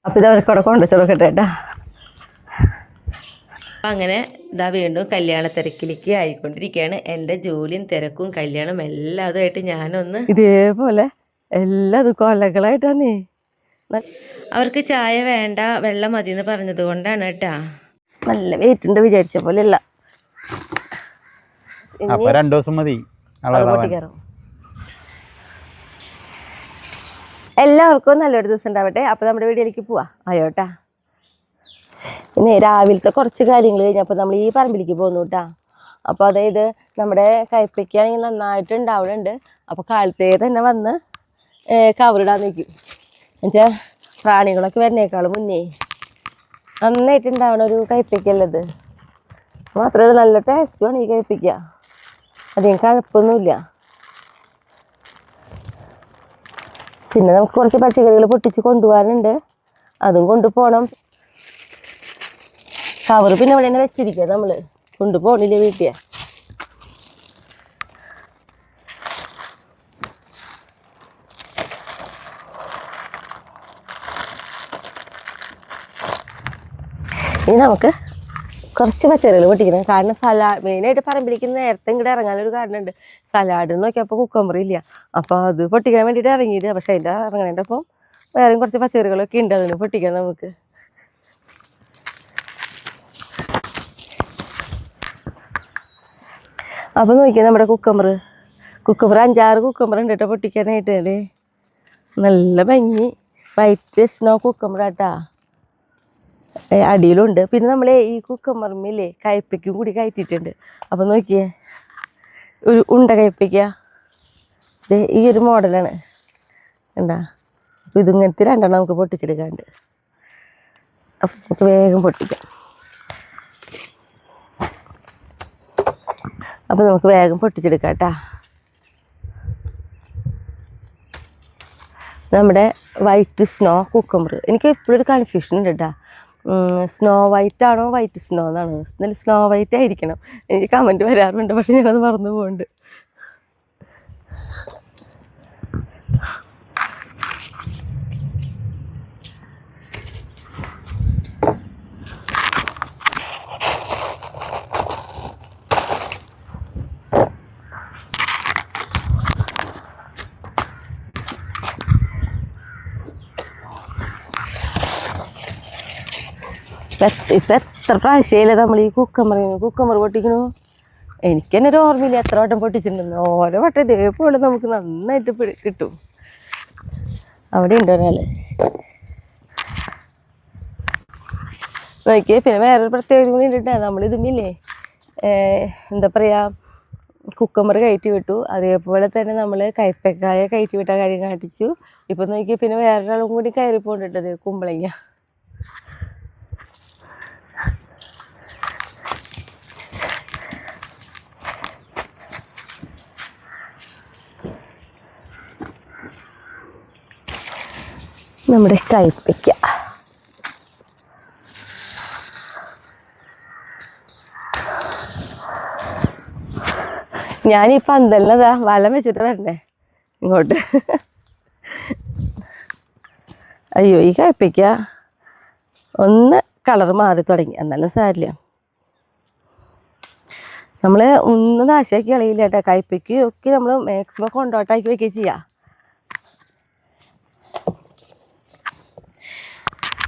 അപ്പം ഇത് അവർക്കവിടെ കൊണ്ടുവച്ചോടക്കട്ടെ കേട്ടാ. അങ്ങനെ ഇതാ വീണ്ടും കല്യാണ തിരക്കിലേക്ക് ആയിക്കൊണ്ടിരിക്കുകയാണ്. എൻ്റെ ജോലിയും തിരക്കും കല്യാണം എല്ലാതുമായിട്ട് ഞാനൊന്ന് ഇതേപോലെ എല്ലാം കൊലകളായിട്ടാന്നേ. അവർക്ക് ചായ വേണ്ട വെള്ളം മതി എന്ന് പറഞ്ഞത് കൊണ്ടാണ് കേട്ടാ. നല്ല വെയിറ്റ് ഉണ്ട് വിചാരിച്ച പോലെ അല്ല. 2 ദിവസം മതി. എല്ലാവർക്കും നല്ലൊരു ദിവസം ഉണ്ടാവട്ടെ. അപ്പോൾ നമ്മുടെ വീഡിയോയിലേക്ക് പോവാം. ആയോട്ടാ. പിന്നെ രാവിലത്തെ കുറച്ച് കാര്യങ്ങൾ കഴിഞ്ഞപ്പോൾ നമ്മൾ ഈ പറമ്പിലേക്ക് പോകുന്നു കേട്ടാ. അപ്പോൾ അതായത് നമ്മുടെ കയ്പ്പയ്ക്കാണെങ്കിൽ നന്നായിട്ട് ഉണ്ടാവുന്നുണ്ട്. അപ്പോൾ കാലത്തേ തന്നെ വന്ന് കവറിടാൻ നിൽക്കും. എന്നുവെച്ചാൽ പ്രാണികളൊക്കെ വരുന്നേക്കാളും മുന്നേ നന്നായിട്ട് ഉണ്ടാവണ ഒരു കയ്പ്പയ്ക്കല്ലത്. മാത്രമല്ല നല്ല ടേസ്റ്റുമാണ് ഈ കയ്പ്പയ്ക്ക. അധികം കഴപ്പൊന്നുമില്ല. പിന്നെ നമുക്ക് കുറച്ച് പച്ചക്കറികൾ പൊട്ടിച്ച് കൊണ്ടുപോകാനുണ്ട്. അതും കൊണ്ടുപോകണം. കവറ് പിന്നെ ഇവിടെ തന്നെ വെച്ചിരിക്കുക. നമ്മൾ കൊണ്ടുപോകണില്ലേ വീട്ടിൽ. ഇനി നമുക്ക് കുറച്ച് പച്ചക്കറികൾ പൊട്ടിക്കണം. കാരണം മെയിനായിട്ട് പറമ്പിലേക്ക് നേരത്തെ ഇങ്ങോട്ട് ഇറങ്ങാനൊരു കാരണമുണ്ട്. സലാഡ് നോക്കിയപ്പോൾ കുക്കമ്പർ ഇല്ല. അപ്പോൾ അത് പൊട്ടിക്കാൻ വേണ്ടിയിട്ട് ഇറങ്ങിയത്. പക്ഷേ അതിൻ്റെ ഇറങ്ങണേൻ്റെ അപ്പം വേറെയും കുറച്ച് പച്ചക്കറികളൊക്കെ ഉണ്ട്. അതിന് പൊട്ടിക്കണം നമുക്ക്. അപ്പോൾ നോക്കിയാൽ നമ്മുടെ കുക്കമ്പർ 5-6 കുക്കമ്പർ ഉണ്ട് കേട്ടോ പൊട്ടിക്കാനായിട്ട്. അല്ലേ നല്ല ഭംഗി വൈറ്റ് സ്നോ കുക്കമ്പറാട്ടാ. അടിയിലുണ്ട്. പിന്നെ നമ്മൾ ഈ കുക്കമ്പറിമില്ലേ കയ്പ്പയ്ക്കും കൂടി കയറ്റിയിട്ടുണ്ട്. അപ്പോൾ നോക്കിയേ ഒരു ഉണ്ട കയ്പ്പയ്ക്ക. ഇത് ഈ ഒരു മോഡലാണ് ഉണ്ടാ. അപ്പോൾ ഇതിങ്ങനത്തെ 2 നമുക്ക് പൊട്ടിച്ചെടുക്കാണ്ട്. അപ്പം നമുക്ക് വേഗം പൊട്ടിക്കാം. അപ്പോൾ നമുക്ക് വേഗം പൊട്ടിച്ചെടുക്കാം കേട്ടാ. നമ്മുടെ വൈറ്റ് സ്നോ കുക്കമ്പർ. എനിക്ക് എപ്പോഴും ഒരു കൺഫ്യൂഷൻ ഉണ്ട് കേട്ടോ. സ്നോ വൈറ്റ് ആണോ വൈറ്റ് സ്നോ എന്നാണ്. എന്നാലും സ്നോ വൈറ്റ് ആയിരിക്കണം. എനിക്ക് കമൻറ്റ് വരാറുണ്ട്. പക്ഷെ ഞാനത് മറന്നു പോകുന്നുണ്ട്. ഇപ്പം എത്ര പ്രാവശ്യമല്ലേ നമ്മൾ ഈ കുക്കമ്പർ പൊട്ടിക്കണു. എനിക്ക് തന്നെ ഒരു ഓർമ്മയില്ല എത്ര വട്ടം പൊട്ടിച്ചിട്ടുണ്ടെന്ന്. ഓരോ വട്ടം ഇതേപോലെ നമുക്ക് നന്നായിട്ട് കിട്ടും. അവിടെ ഉണ്ട് ഒരാൾ നോക്കിയേ. പിന്നെ വേറൊരു പ്രത്യേകത കൂടി ഉണ്ടിട്ടാ. നമ്മളിതുമില്ലേ എന്താ പറയുക കുക്കമ്പർ കയറ്റി വിട്ടു. അതേപോലെ തന്നെ നമ്മൾ കയ്പ്പക്കായ കയറ്റി വിട്ട കാര്യം കാണിച്ചു. ഇപ്പം നോക്കിയാൽ പിന്നെ വേറൊരാളും കൂടി കയറി പോകണ്ടിട്ടത് കുമ്പളങ്ങ. നമ്മുടെ കയ്പ്പയ്ക്ക ഞാനീ പന്തലിനതാ വലം വെച്ചിട്ട് വരണേ ഇങ്ങോട്ട്. അയ്യോ ഈ കയ്പ്പയ്ക്ക ഒന്ന് കളർ മാറി തുടങ്ങി. എന്നാലും സാരില്ല. നമ്മൾ ഒന്നും നാശമാക്കി കളയില്ല കേട്ടോ. കയ്പ്പയ്ക്ക് ഒക്കെ നമ്മൾ മാക്സിമം കൊണ്ടോട്ടാക്കി വയ്ക്കുക ചെയ്യുക.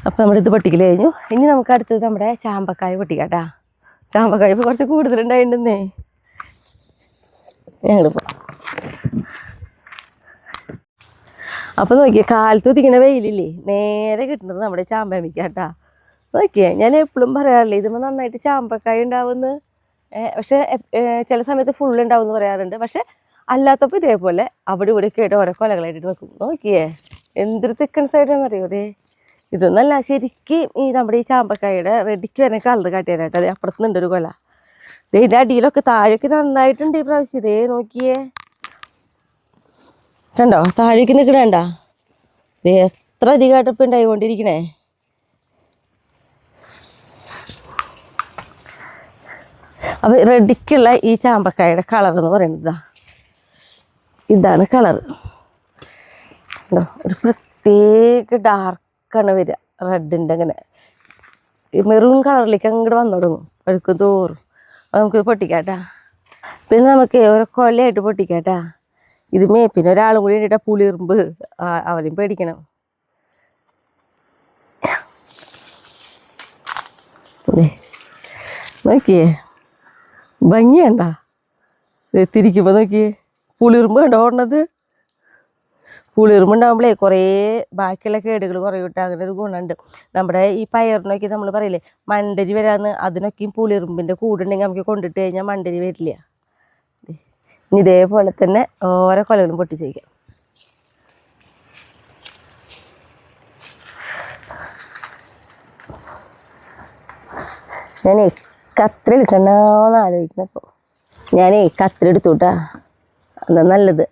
അപ്പോൾ നമ്മളിത് പൊട്ടിക്കൽ കഴിഞ്ഞു. ഇനി നമുക്ക് അടുത്തത് നമ്മുടെ ചാമ്പക്കായ പൊട്ടിക്കാം കേട്ടോ. ചാമ്പക്കായ ഇപ്പോൾ കുറച്ച് കൂടുതലുണ്ടായിട്ടുണ്ടെന്നേ. ഞങ്ങളിപ്പോൾ അപ്പോൾ നോക്കിയേ കാലത്ത് ഒതിക്കുന്ന വെയിലില്ലേ നേരെ കിട്ടുന്നത് നമ്മുടെ ചാമ്പമിക്ക കേട്ടോ. നോക്കിയേ ഞാൻ എപ്പോഴും പറയാറില്ലേ ഇതുമ്പോൾ നന്നായിട്ട് ചാമ്പക്കായ ഉണ്ടാവുമെന്ന്. പക്ഷേ ചില സമയത്ത് ഫുള്ള് ഉണ്ടാവും എന്ന് പറയാറുണ്ട്. പക്ഷേ അല്ലാത്തപ്പോൾ ഇതേപോലെ അവിടെ ഇവിടെയൊക്കെ ആയിട്ട് ഓരോ കൊലകളായിട്ട് വെക്കും. നോക്കിയേ എന്തൊരു തിക്കൻസായിട്ടാണെന്നറിയോ. അതേ ഇതൊന്നല്ല ശരിക്കും ഈ നമ്മുടെ ഈ ചാമ്പക്കായുടെ റെഡിക്ക് വരുന്ന കളർ കാട്ടിയാലായിട്ട്. അത് അപ്പുറത്തുനിന്നുണ്ടൊരു കൊല. ഇതിൻ്റെ അടിയിലൊക്കെ താഴേക്ക് നന്നായിട്ടുണ്ട് ഈ പ്രാവശ്യം. ഇതേ നോക്കിയേ കണ്ടോ താഴേക്ക് നിൽക്കണേണ്ട. ഇത് എത്ര അധികമായിട്ട് ഇപ്പം ഉണ്ടായിക്കൊണ്ടിരിക്കണേ. അപ്പോൾ റെഡിക്കുള്ള ഈ ചാമ്പക്കായുടെ കളർ എന്ന് പറയുന്നത് ഇതാണ് കളർ. ഒരു പ്രത്യേക ഡാർക്കാണ് വരിക. റെഡിൻ്റെ അങ്ങനെ മെറൂൺ കളറിലേക്ക് അങ്ങോട്ട് വന്നു തുടങ്ങും പഴുക്കും തോറും. അപ്പോൾ നമുക്ക് പൊട്ടിക്കാട്ടാ. പിന്നെ നമുക്ക് ഓരോ കൊലയായിട്ട് പൊട്ടിക്കാട്ടാ. ഇത് പിന്നെ ഒരാളും കൂടി വേണ്ടിയിട്ടാ പുളിറുമ്പ്, അവരെയും പേടിക്കണം. നോക്കിയേ ഭംഗി വേണ്ട, തിരിക്കുമ്പോൾ നോക്കിയേ പുളിറുമ്പ് കണ്ടോ ഓടണത്. പുളിറുമ്പ് ഉണ്ടാകുമ്പോഴേ കുറേ ബാക്കിയുള്ള കേടുകൾ കുറേ കിട്ടുക. അങ്ങനെ ഒരു ഗുണമുണ്ട്. നമ്മുടെ ഈ പയറിനൊക്കെ നമ്മൾ പറയില്ലേ മണ്ടരി വരാമെന്ന്, അതിനൊക്കെയും പുളിറുമ്പിൻ്റെ കൂടുണ്ടെങ്കിൽ നമുക്ക് കൊണ്ടിട്ട് കഴിഞ്ഞാൽ മണ്ടരി വരില്ല. ഇനി ഇതേപോലെ തന്നെ ഓരോ കൊലകളും പൊട്ടിച്ചേക്കാം. ഞാനേ കത്രി എടുക്കണ്ടെന്ന് ആലോചിക്കുന്നപ്പോൾ ഞാനേ കത്രി എടുത്തുട്ടാ, അതാ നല്ലത്.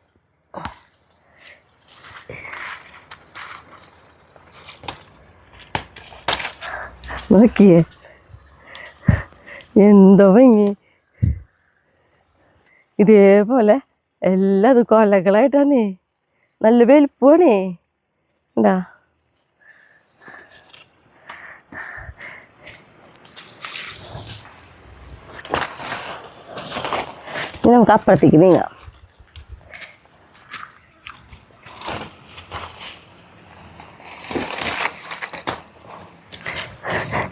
നോക്കിയേ എന്തോ ഭംഗി. ഇതേപോലെ എല്ലാം കൊലകളായിട്ടാണേ, നല്ല വലുപ്പമാണേ. ഉണ്ടാ ഇനി നമുക്ക് അപ്പുറത്തേക്ക് നീങ്ങാം.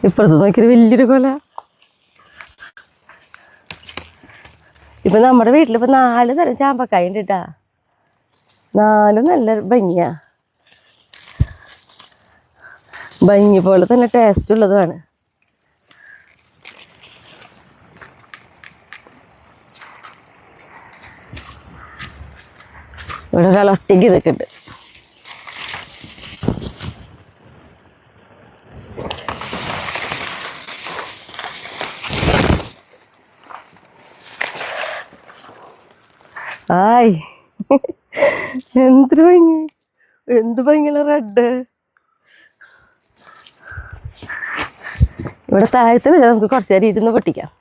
ഇപ്പുറത്ത് നോക്കിയൊരു വലിയൊരു കൊല. ഇപ്പം നമ്മുടെ വീട്ടിലിപ്പോൾ 4 തരം ചാമ്പക്കായ ഉണ്ട് കേട്ടാ. 4 നല്ല ഭംഗിയാ, ഭംഗി പോലെ തന്നെ ടേസ്റ്റ് ഉള്ളതുമാണ്. ഇവിടെ ഒരാൾ ഒറ്റയ്ക്ക് നിൽക്കുന്നുണ്ട്. ആയ് എന്തൊരു ഭംഗി, എന്ത് ഭംഗിയുള്ള റെഡ്. ഇവിടെ താഴത്തെ വരെ നമുക്ക് കുറച്ച് നേരം ഇരുന്ന് പൊട്ടിക്കാം.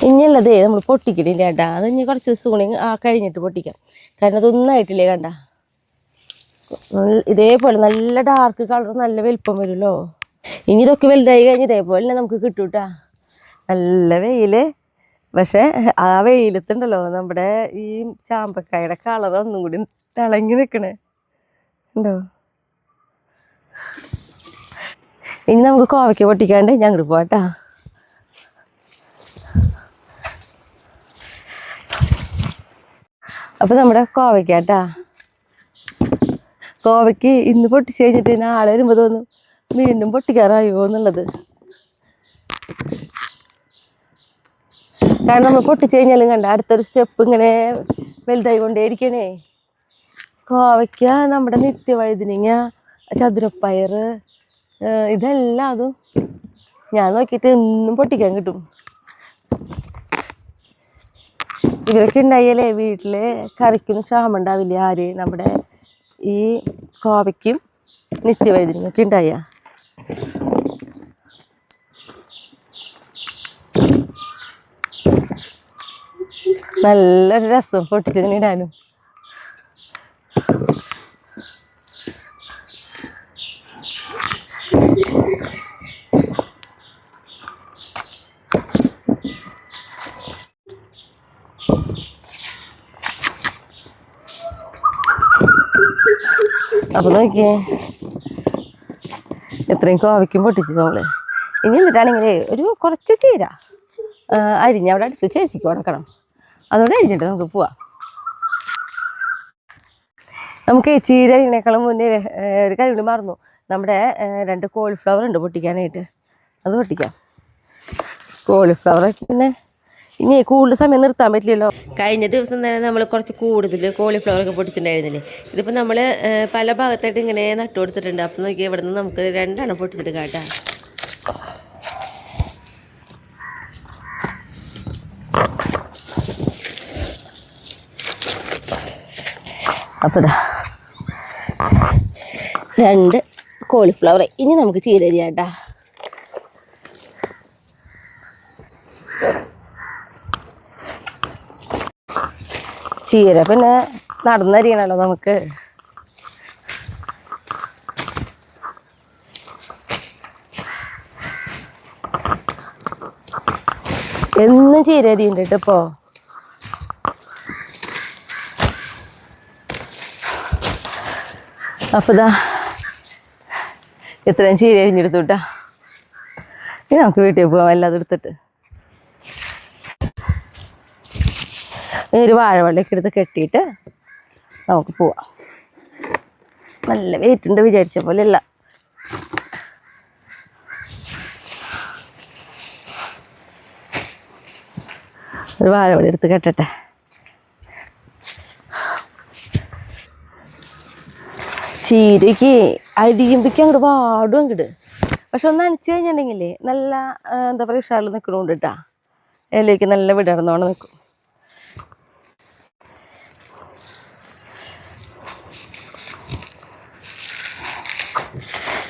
ഇനിയുള്ളതേ നമ്മൾ പൊട്ടിക്കണില്ല കേട്ടാ. അത് ഇനി കുറച്ച് ദിവസം കൂടി കഴിഞ്ഞിട്ട് പൊട്ടിക്കാം. കാരണം അതൊന്നായിട്ടില്ലേ കണ്ട. ഇതേപോലെ നല്ല ഡാർക്ക് കളർ നല്ല വലുപ്പം വരുമല്ലോ. ഇനി ഇതൊക്കെ വലുതായി കഴിഞ്ഞ് ഇതേപോലെ തന്നെ നമുക്ക് കിട്ടും കേട്ടാ. നല്ല വെയിൽ, പക്ഷേ ആ വെയിലത്തുണ്ടല്ലോ നമ്മുടെ ഈ ചാമ്പക്കായുടെ കളർ ഒന്നും കൂടി തിളങ്ങി നിൽക്കണേ ഉണ്ടോ. ഇനി നമുക്ക് കോവയ്ക്ക പൊട്ടിക്കാണ്ട് ഞങ്ങൾ പോവാട്ടാ. അപ്പോൾ നമ്മുടെ കോവയ്ക്കാട്ടാ, കോവയ്ക്ക് ഇന്ന് പൊട്ടിച്ച് കഴിഞ്ഞിട്ട് നാളെ വരുമ്പോൾ തോന്നും വീണ്ടും പൊട്ടിക്കാറായോ എന്നുള്ളത്. കാരണം നമ്മൾ പൊട്ടിച്ച് കഴിഞ്ഞാലും കണ്ട അടുത്തൊരു സ്റ്റെപ്പ് ഇങ്ങനെ വലുതായി കൊണ്ടേയിരിക്കണേ. കോവയ്ക്ക, നമ്മുടെ നിത്യവഴുതനങ്ങ, ചതുരപ്പയർ, ഇതെല്ലാം അതും ഞാൻ നോക്കിയിട്ട് എന്നും പൊട്ടിക്കാൻ കിട്ടും. ഇവരൊക്കെ ഉണ്ടായാലേ വീട്ടിൽ കറിക്കൊന്നും ക്ഷാമം ഉണ്ടാവില്ല. ആര് നമ്മുടെ ഈ കോവയ്ക്കും നിത്യവഴുതനങ്ങയൊക്കെ ഉണ്ടായ. നല്ലൊരു രസം പൊട്ടിച്ചിങ്ങനെ ഇടാനും. അപ്പോൾ നോക്കിയേ എത്രയും കോവയ്ക്കും പൊട്ടിച്ചു നമ്മള്. ഇനി എന്നിട്ടാണെങ്കിലേ ഒരു കുറച്ച് ചീര അരിഞ്ഞ് അവിടെ അടുത്ത് ചേച്ചിക്ക് കൊടുക്കണം. അതുകൊണ്ട് അരിഞ്ഞിട്ട് നമുക്ക് പോവാം. നമുക്ക് ചീര അരിഞ്ഞേക്കാളും മുന്നേ ഒരു കാര്യം കൂടി മറന്നു. നമ്മുടെ 2 കോളിഫ്ലവർ ഉണ്ട് പൊട്ടിക്കാനായിട്ട്, അത് പൊട്ടിക്കാം. കോളിഫ്ലവർ പിന്നെ ഇനി കൂടുതൽ സമയം നിർത്താൻ പറ്റില്ലല്ലോ. കഴിഞ്ഞ ദിവസം തന്നെ നമ്മൾ കുറച്ച് കൂടുതൽ കോളിഫ്ലവറൊക്കെ പൊട്ടിച്ചിട്ടുണ്ടായിരുന്നില്ലേ. ഇതിപ്പോൾ നമ്മൾ പല ഭാഗത്തായിട്ട് ഇങ്ങനെ നട്ടു കൊടുത്തിട്ടുണ്ട്. അപ്പം നോക്കിയാൽ ഇവിടെ നിന്ന് നമുക്ക് 2 പൊട്ടിച്ചിട്ട് കാട്ടാം. അപ്പോൾ 2 കോളിഫ്ലവർ. ഇനി നമുക്ക് ചീര അരിയാട്ടാ. ചീര പിന്നെ നടന്നരിയണല്ലോ നമുക്ക്. എന്നും ചീര അരിയുണ്ട് കേട്ടോ ഇപ്പോൾ. അപ്പോൾ ഇതാ ഇത്രയും ചീര അരിഞ്ഞെടുത്തു കേട്ടാ. ഇനി നമുക്ക് വീട്ടിൽ പോകാം എല്ലാം എടുത്തിട്ട്. ഒരു വാഴവള്ളിയൊക്കെ എടുത്ത് കെട്ടിയിട്ട് നമുക്ക് പോവാം. നല്ല വെയിറ്റ് ഉണ്ട് വിചാരിച്ച പോലെ അല്ല. ഒരു വാഴവള്ളി എടുത്ത് കെട്ടട്ടെ. ചീരയ്ക്ക് അരിയുമ്പോഴേക്കും അങ്ങോട്ട് പാടും അങ്ങോട്ട്. പക്ഷെ ഒന്ന് നനച്ച് കഴിഞ്ഞിട്ടുണ്ടെങ്കിലേ നല്ല എന്താ പറയുക ഉഷാറിൽ നിൽക്കണോണ്ട് കേട്ടാ. ഇലയ്ക്ക് നല്ല വിടർന്നോണം നിൽക്കും.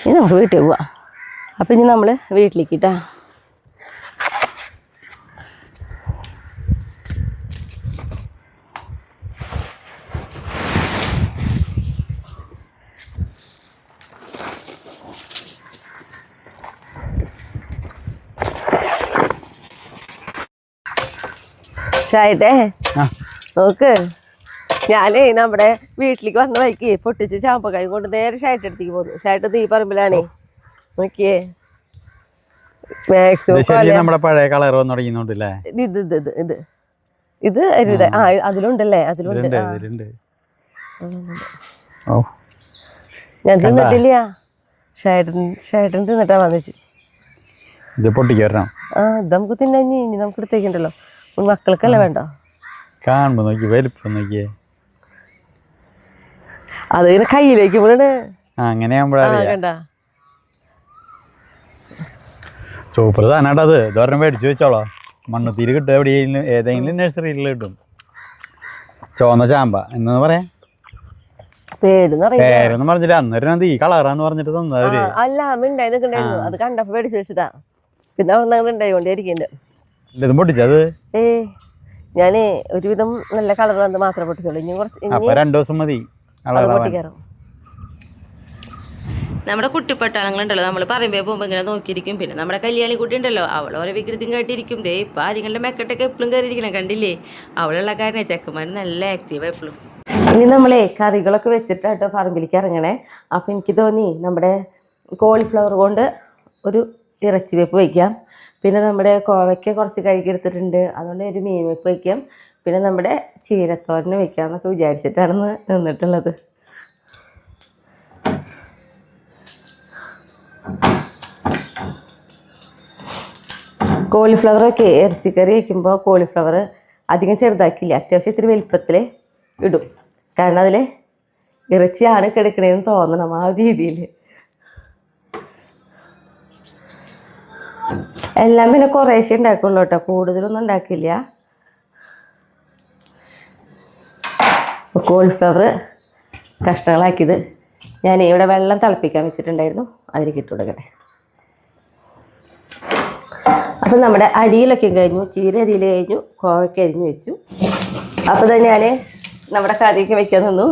ഇനി നമുക്ക് വീട്ടിൽ പോവാം. അപ്പം ഇനി നമ്മൾ വീട്ടിലേക്ക് ഇട്ടാ. ഷായിട്ടേ നോക്ക്, ഞാനേ നമ്മുടെ വീട്ടിലേക്ക് വന്ന വഴിക്ക് പൊട്ടിച്ച് ചാമ്പക്കായും കൊണ്ട് നേരെ ഷായിട്ട് അടുത്തേക്ക് പോന്നു. ഷായിട്ട് ഈ പറമ്പിലാണേ. നോക്കിയേ നമ്മുടെ പഴയ കളർ വന്നു തുടങ്ങിയിട്ടുണ്ടല്ലേ. ഇത് ഇത് ഇത് ഇത് ഇത് അരുത്. ആ അതിലുണ്ടല്ലേ, അതിലുണ്ട്. ഞാൻ തിന്നിട്ടില്ല. ഷായിട്ടൻ തിന്നിട്ടാ വന്നിച്ച്. ആ ഇത് നമുക്ക് തിന്നാ. ഇനി നമുക്ക് എടുത്തേക്കുണ്ടല്ലോ. മക്കൾക്കല്ലേ വേണ്ടോ? കാണുമ്പോ നോക്കി വലിപ്പം നോക്കിയേ. അത് ഇങ്ങനെ കയ്യിലേക്ക് വീണ് അങ്ങനെ കണ്ട. സൂപ്പർ സാധനം അത്. ഇതോരം മേടിച്ചു വെച്ചോളോ. മണ്ണുത്തീര് കിട്ടും എവിടെയെങ്കിലും, ഏതെങ്കിലും നഴ്സറിയിൽ കിട്ടും. ചുവന്ന ചാമ്പ എന്ന് പറയാ. പേരൊന്നും പറഞ്ഞില്ല. അന്നേരം ഈ കളറാന്ന് പറഞ്ഞിട്ട് തന്നവര്. അല്ല മിണ്ടായി നിൽക്കണ്ടായിരുന്നു. അത് കണ്ടപ്പോ മേടിച്ചു വെച്ചതാ. പിന്നെ അവിടെ ഉണ്ടായിക്കൊണ്ടിരിക്കുന്നുണ്ട്. ഇതും പൊട്ടിച്ചത് ഞാന് ഒരുവിധം നല്ല കളർ വന്ന് മാത്രമേ പൊട്ടിച്ചുള്ളൂ. ഇനി കുറച്ച് 2 ദിവസം മതി പൊട്ടിക്കാറും. നമ്മുടെ കുട്ടിപ്പട്ടാളങ്ങളുണ്ടല്ലോ, നമ്മൾ പറയുമ്പോൾ പോകുമ്പോൾ ഇങ്ങനെ നോക്കിയിരിക്കും. പിന്നെ നമ്മുടെ കല്യാണി കുട്ടി ഉണ്ടല്ലോ, അവൾ ഓരോ വികൃതിയും കേട്ടിരിക്കും. ദേ ഇപ്പം ആര്യങ്ങളുടെ മെക്കട്ടൊക്കെ എപ്പോഴും കയറിയിരിക്കണം, കണ്ടില്ലേ? അവളുള്ള കാരണേ ചെക്കന്മാർ നല്ല ആക്റ്റീവ് എപ്പോഴും. ഇനി നമ്മളെ കറികളൊക്കെ വെച്ചിട്ടാട്ടോ പറമ്പിലേക്ക് ഇറങ്ങണേ. അപ്പം എനിക്ക് തോന്നി നമ്മുടെ കോളിഫ്ലവർ കൊണ്ട് ഒരു ഇറച്ചി വെപ്പ് വയ്ക്കാം. പിന്നെ നമ്മുടെ കോവയ്ക്ക കുറച്ച് കഴുകിയെടുത്തിട്ടുണ്ട്, അതുകൊണ്ട് ഒരു മീൻ വെപ്പ് വയ്ക്കാം. പിന്നെ നമ്മുടെ ചീരത്തോരന് വെക്കാമെന്നൊക്കെ വിചാരിച്ചിട്ടാണ് നിന്നിട്ടുള്ളത്. കോളിഫ്ലവറൊക്കെ ഇറച്ചിക്കറി വയ്ക്കുമ്പോൾ കോളിഫ്ലവർ അധികം ചെറുതാക്കില്ല, അത്യാവശ്യം ഇത്തിരി വലുപ്പത്തിൽ ഇടും. കാരണം അതിൽ ഇറച്ചിയാണ് കിടക്കണേന്ന് തോന്നണം, ആ രീതിയിൽ. എല്ലാം പിന്നെ കുറേശ്ശേ ഉണ്ടാക്കുള്ളൂ കേട്ടോ, കൂടുതലൊന്നും ഉണ്ടാക്കില്ല. കോളിഫ്ലവർ കഷ്ണങ്ങളാക്കിയത് ഞാൻ ഇവിടെ വെള്ളം തിളപ്പിക്കാൻ വെച്ചിട്ടുണ്ടായിരുന്നു, അതിലേക്ക് ഇട്ട് കൊടുക്കട്ടെ. അപ്പം നമ്മുടെ അരിയിലൊക്കെ കഴിഞ്ഞു, ചീര അരിയിൽ കഴിഞ്ഞു, കോവയ്ക്ക അരിഞ്ഞു വെച്ചു. അപ്പോൾ തന്നെ ഞാൻ നമ്മുടെ കറിയൊക്കെ വെക്കാൻ നിന്നു.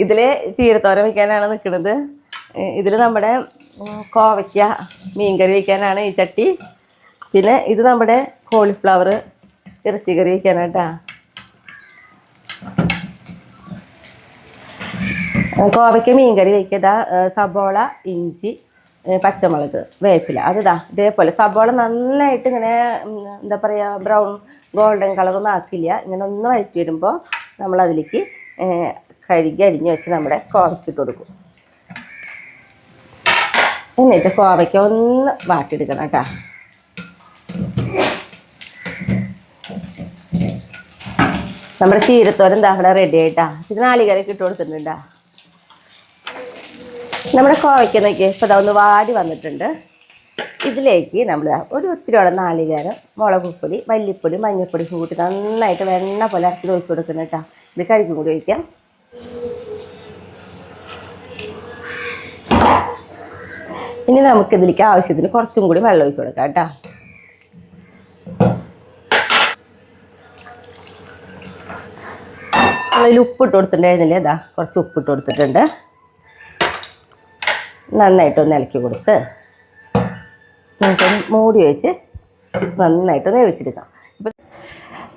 ഇതിൽ ചീരത്തോര വയ്ക്കാനാണ് നിൽക്കുന്നത്. ഇതിൽ നമ്മുടെ കോവയ്ക്ക മീൻകറി വയ്ക്കാനാണ് ഈ ചട്ടി. പിന്നെ ഇത് നമ്മുടെ കോളിഫ്ലവർ ഇറച്ചി കറി വയ്ക്കാനായിട്ടാ. കോവയ്ക്ക മീൻകറി വയ്ക്കുക. സബോള, ഇഞ്ചി, പച്ചമുളക്, വേപ്പില, അതിതാ ഇതേപോലെ. സബോള നന്നായിട്ട് ഇങ്ങനെ എന്താ പറയുക, ബ്രൗൺ ഗോൾഡൻ കളറൊന്നും ആക്കില്ല. ഇങ്ങനെ ഒന്ന് വഴറ്റി വരുമ്പോൾ നമ്മളതിലേക്ക് കഴുകി അരിഞ്ഞ് വെച്ച് നമ്മുടെ കോവയ്ക്ക് ഇട്ട് കൊടുക്കും. എന്നിട്ട് കോവയ്ക്ക ഒന്ന് വാട്ടിയെടുക്കണം കേട്ടോ. നമ്മുടെ ചീരത്തോരൻ എന്താ അവിടെ റെഡി ആയിട്ടാ. ഇത് നാളികേരൊക്കെ ഇട്ട് കൊടുത്തിട്ടുണ്ടാ. നമ്മുടെ കോവയ്ക്ക നോക്കിയേ ഇപ്പോൾ അതൊന്ന് വാടി വന്നിട്ടുണ്ട്. ഇതിലേക്ക് നമ്മൾ ഒരു ഒത്തിരിയോളം നാളികേരം, മുളക് പൊടി, മല്ലിപ്പൊടി, മഞ്ഞൾപ്പൊടി കൂട്ടി നന്നായിട്ട് വെണ്ണ പോലെ അരച്ച് ഒഴിച്ച് കൊടുക്കണം കേട്ടോ. ഇത് കഴിക്കും കൂടി ഒഴിക്കാം. ഇനി നമുക്കിതിലേക്ക് ആവശ്യത്തിന് കുറച്ചും കൂടി വെള്ളം ഒഴിച്ച് കൊടുക്കാം കേട്ടോ. അതിൽ ഉപ്പിട്ട് കൊടുത്തിട്ടുണ്ടായിരുന്നില്ലേ, ഇതാ കുറച്ച് ഉപ്പിട്ട് കൊടുത്തിട്ടുണ്ട്. നന്നായിട്ടൊന്ന് ഇളക്കി കൊടുത്ത് നമുക്കൊന്ന് മൂടി വെച്ച് നന്നായിട്ടൊന്ന് വേവിച്ചെടുക്കാം. ഇപ്പം